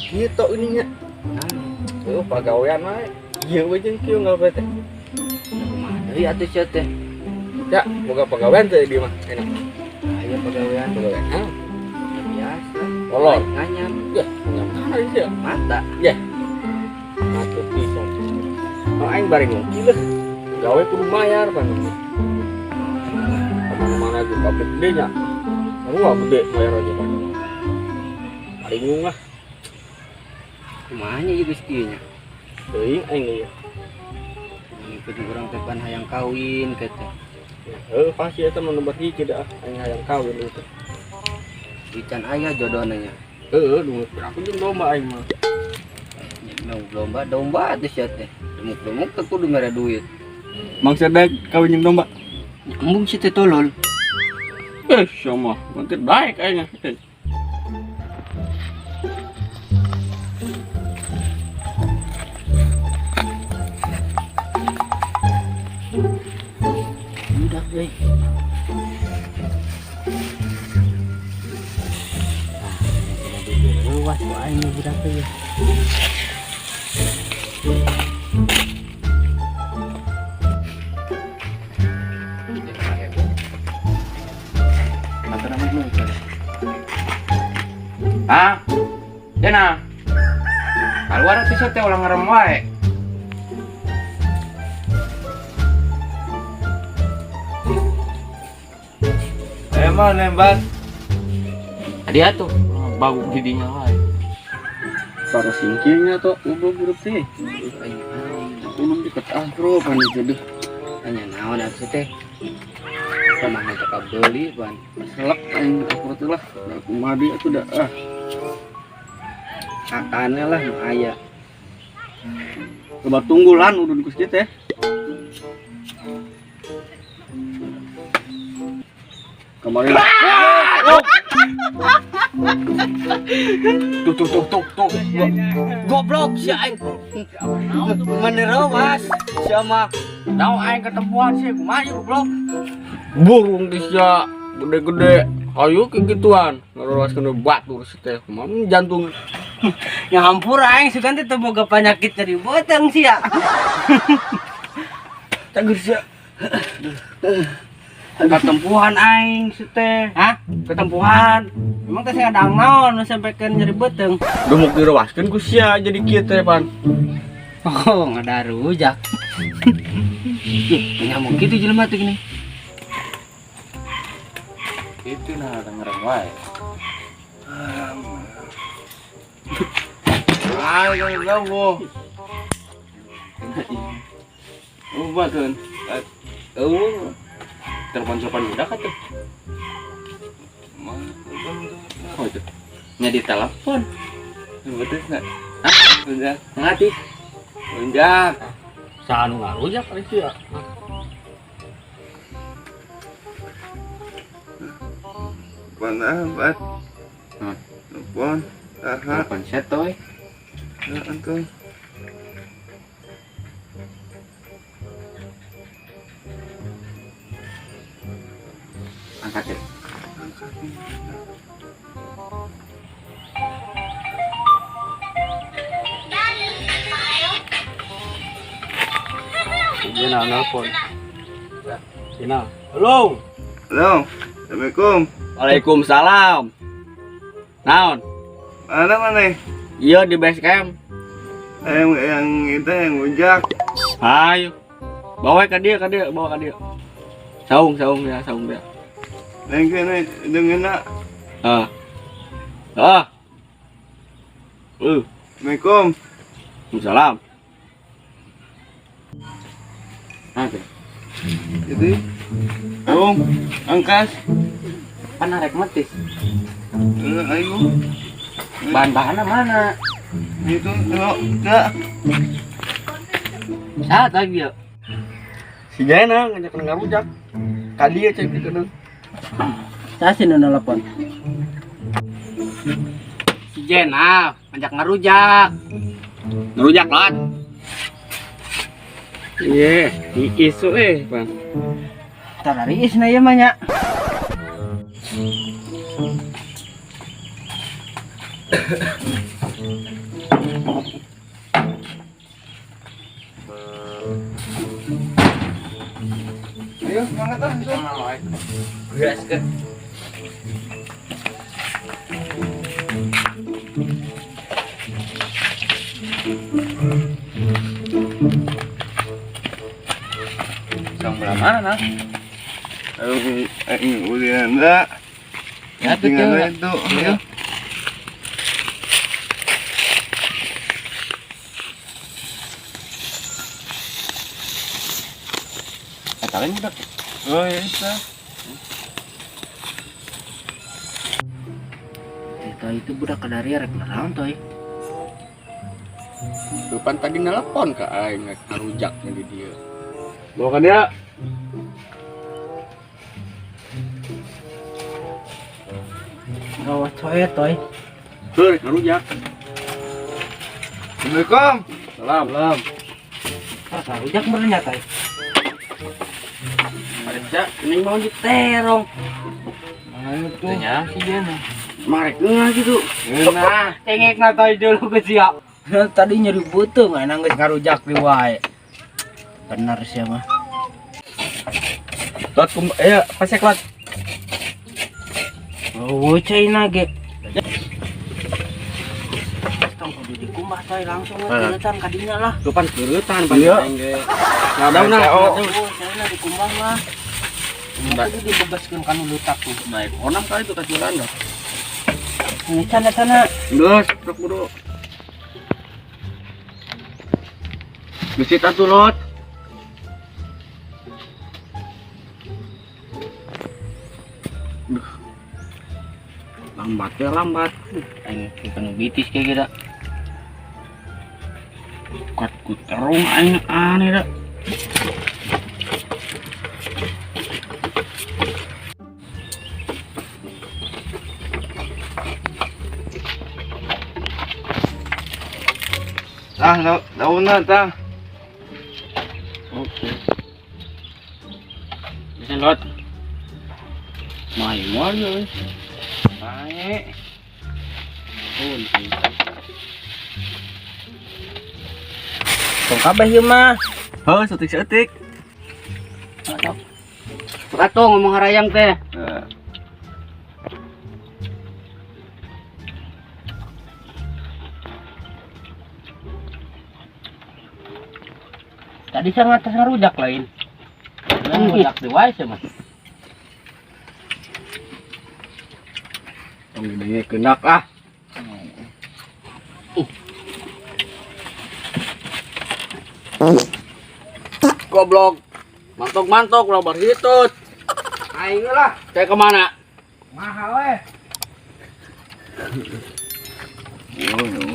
Gitu ininya. Oh, pagawean mah. Iya we jeung kieu ngapa teh. Dari atuh sia teh. Ya, boga pagawean teh di mah enak. Aya pagawean Pagawean. Ah, biasa. Molor. Nganyam. Ya, nyamar sih. Mata. Ya. Matuh pisan. Oh, aing bari ngopi lah. Gawe kudu bayar pan. Mana juga pabrik gede nya. Kamu nggak gede bayar aja kan. Bingung lah. Kumanya ieu geus kieu nya. Teuing aing ieu. Ngikutin urang teh pan hayang kawin kete. Pasti eta mah nomor hiji dah aing hayang kawin itu. Dican aya jodohna nya. Dulu aku jeung domba aing mah. Domba atuh sia teh. Demuk-demuk teh kudu mere duit. Mang sedek kawin jeung domba. Embung si teh tolol. Sama, nanti baik kayaknya. Udah, euy. Luas wae ini budak teh. Ah, Dena. Keluar atuh teh ulang ngerem wae. Emang nembak. Adi atuh bau didinya wae. Para singkirnya tuh ngobrol grup teh. Unung deket afro pan jodoh. Tanya naon atuh teh? Sama ngajak beli pan. Selek aing afro teh lah. Aku madi atuh dah ah. Kakane lah nu aya. Coba tunggulan udun kus kieu teh. Kemarin Tuh. Goblok si aing. Menerawas sama Naon aing ketemuan sih kumaha goblok. burung tisya gede-gede. Ayo ke gituan. Ngaroraskeun batur si teh. Kumaha jantung. yang hampura aing sugan teh boga penyakit dari boteng sia. Cager sia. Ketempuhan aing si teh. Hah? Ketempuhan. Emang teh saya adang naon sampaikeun nyeri boteng. Dumuk direwaskeun ku sia jadi kieu teh pan. Oh, ngadarujak. Ih, nyamuk gitu jelema tuh gini. Itu nah ngerem wae. Ayo gawo. Ubakeun. Telepon sopan budak atuh. Oh itu. Nya di telepon. Betul enggak? Hah? Udah. Ngati. Udah. Sanu ngarujak ari sia. Panabat. Hah. Telepon. Aha. Telepon setoy. Ya antum. Angkat deh. Dina nelpon. Dina. Halo. Halo. Assalamualaikum. Waalaikumsalam. Naon? Mana? Iya di base camp. Yang itu yang ujak. Ayo. Bawa ke dia, bawa ke dia. Saung ya. Yang kena dengan nak. Ah. Assalamualaikum. Waalaikumsalam. Oke. Jadi. Dong. Angkas. Pan arek metis. Ayo. Bahan-bahanna mana? Itu kalau enggak. Saat lagi ya. Si Jena ngajak ngarujak. Kali ya cek itu dong. Saya sih nu nelpon. Si Jena ngajak ngerujak. Ngerujak lah. Iya, isu Bang. Tarari isna ieu mah nya. Gas kan. Sang belah mana nah? Uli anda. Ya tuh Tinggal tuh. itu. Ayo. Kalian udah. Oh ya itu. Itu budak kadari rek naon toy. Depan tadi nelpon ke aing ngarujak di dia. Bawa kan ya. Gawat coy toy. Heuh, ngarujak. Assalamualaikum. Salam. Salam. Ah, rujak benernya toy. Ada ini mau diterong. Ayo tuh. Tanya sih dia nih. Marek ngah gitu. Nah, cengek na toy dulu ke siap. Tadi nyeri butuh nggak nangis ngarujak di wae. Benar sih mah. Lot pasek lot. Oh, China ge. Tong kudu dikumbah toy langsung kelihatan kadinya lah. Depan keuretan Iya. aing ge. Ngadau nah. Oh, China dikumbah lah. Tadi dibebaskeun kan lutak tuh. Naik onam kali itu kacuran dah. Ini cana-cana. Geus, truk buru. Gesit atuh lot. Lambat ya lambat. Aing penuh bitis kayak gitu. Kat ku terung aing aneh dah. Daun na ta. Oke. Bisa lot. Mai mo yo. Baik. Tong kabeh ieu mah. Heuh, setik-setik. Atuh ngomong harayang teh. Tadi saya ngatas ngarujak lain. Ngarujak di wae sih mah. Tong gede kendak ah. Goblok. Mantok-mantok ulah berhitut. Aing lah. Saya kemana? Mahal we. Oh,